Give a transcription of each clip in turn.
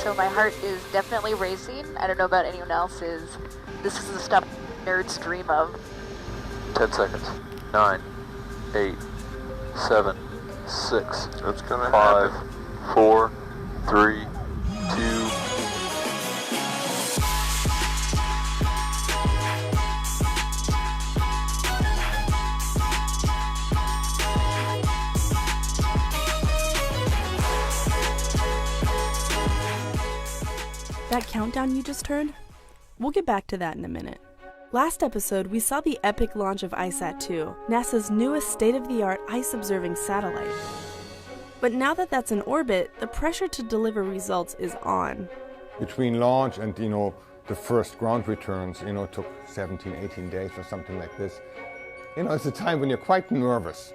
so my heart is definitely racing. I don't know about anyone else's. This is the stuff nerds dream of. 10 seconds. 9, 8, 7, 6, That's gonna 5, happen. 4, 3, 2. That countdown you just heard? We'll get back to that in a minute. Last episode, we saw the epic launch of ICESat-2, NASA's newest state-of-the-art ice-observing satellite. But now that that's in orbit, the pressure to deliver results is on. Between launch and, the first ground returns, took 17, 18 days or something like this. It's a time when you're quite nervous.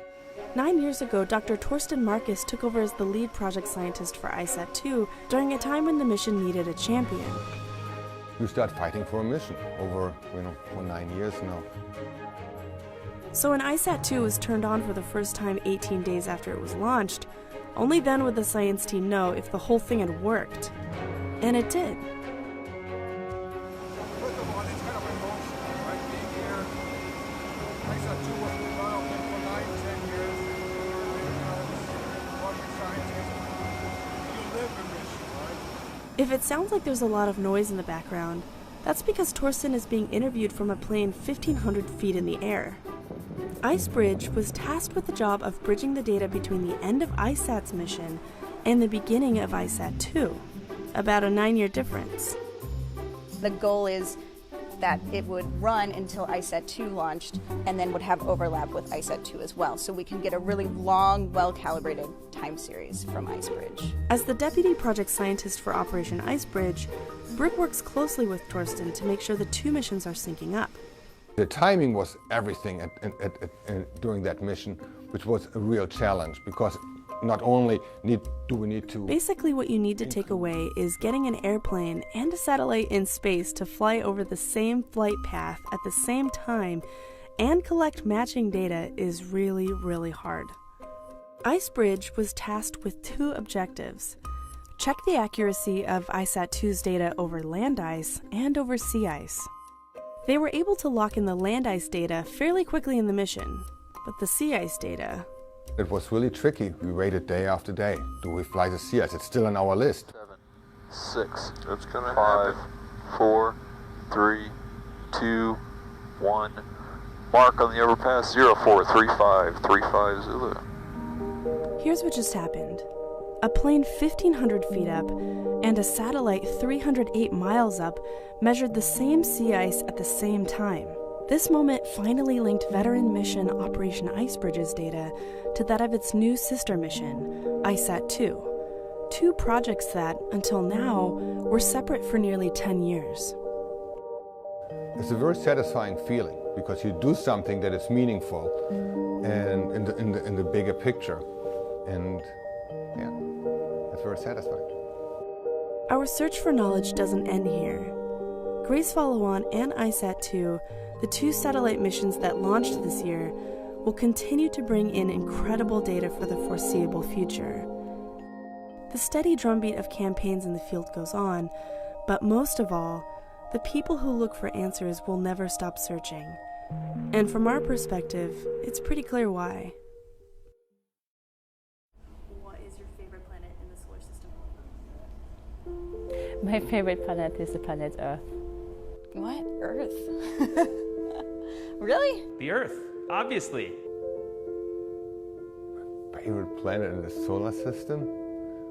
9 years ago, Dr. Torsten Marcus took over as the lead project scientist for ICESat-2 during a time when the mission needed a champion. You start fighting for a mission over, for 9 years now. So when ICESat-2 was turned on for the first time 18 days after it was launched, only then would the science team know if the whole thing had worked. And it did. First of all, it's kind of emotional, right? Being here, ICESat-2 was developing for 9-10 years. Rocket scientists, you live a mission, right? If it sounds like there's a lot of noise in the background, that's because Torsten is being interviewed from a plane 1,500 feet in the air. IceBridge was tasked with the job of bridging the data between the end of ICESat's mission and the beginning of ICESat-2, about a 9-year difference. The goal is that it would run until ICESat-2 launched and then would have overlap with ICESat-2 as well, so we can get a really long, well-calibrated time series from IceBridge. As the deputy project scientist for Operation IceBridge, Brick works closely with Torsten to make sure the two missions are syncing up. The timing was everything during that mission, which was a real challenge because not only do we need to... Basically what you need to take away is getting an airplane and a satellite in space to fly over the same flight path at the same time and collect matching data is really, really hard. IceBridge was tasked with two objectives: check the accuracy of ICESat-2's data over land ice and over sea ice. They were able to lock in the land ice data fairly quickly in the mission, but the sea ice data... It was really tricky. We waited day after day. Do we fly the sea ice? It's still on our list. 7, 6, That's gonna 5, happen. 4, 3, 2, 1. Mark on the overpass, 0435, 35 Zulu. Here's what just happened. A plane 1,500 feet up and a satellite 308 miles up measured the same sea ice at the same time. This moment finally linked veteran mission Operation IceBridge's data to that of its new sister mission, ICESat-2, two projects that, until now, were separate for nearly 10 years. It's a very satisfying feeling because you do something that is meaningful and in the bigger picture, and yeah, it's very satisfying. Our search for knowledge doesn't end here. Grace Follow-On and ICESat-2, the two satellite missions that launched this year, will continue to bring in incredible data for the foreseeable future. The steady drumbeat of campaigns in the field goes on, but most of all, the people who look for answers will never stop searching. And from our perspective, it's pretty clear why. What is your favorite planet in the solar system? My favorite planet is the planet Earth. What? Earth? Really? The Earth, obviously. Favorite planet in the solar system?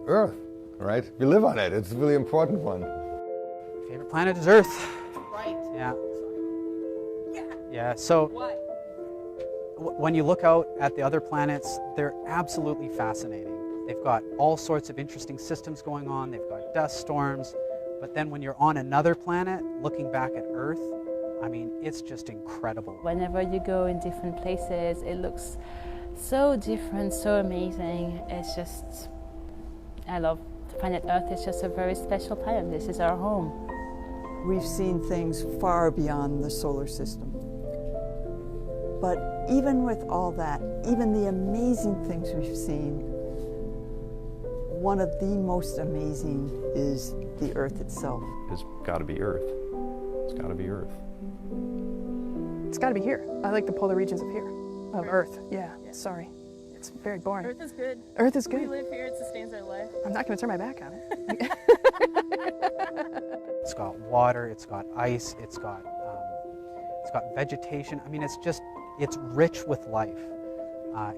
Earth, right? We live on it. It's a really important one. Favorite planet is Earth. Right. Yeah. Yeah. Yeah, so Why? when you look out at the other planets, they're absolutely fascinating. They've got all sorts of interesting systems going on. They've got dust storms. But then when you're on another planet, looking back at Earth, I mean, it's just incredible. Whenever you go in different places, it looks so different, so amazing. It's just, I love planet Earth. It's just a very special planet. This is our home. We've seen things far beyond the solar system. But even with all that, even the amazing things we've seen, one of the most amazing is the Earth itself. It's got to be Earth. It's got to be Earth. It's got to be here. I like the polar regions of here, of Earth. Yeah, sorry. It's very boring. Earth is good. Earth is good. We live here, it sustains our life. I'm not going to turn my back on it. It's got water, it's got ice, it's got vegetation. I mean, it's rich with life.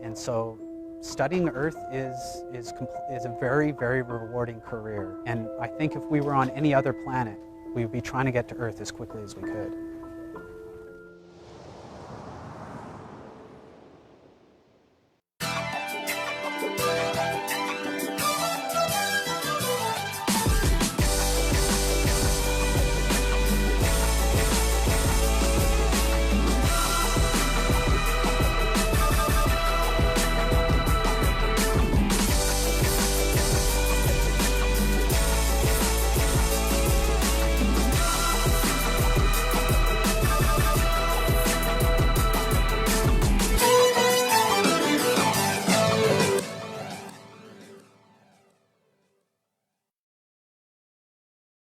And so studying Earth is a very, very rewarding career. And I think if we were on any other planet, we would be trying to get to Earth as quickly as we could.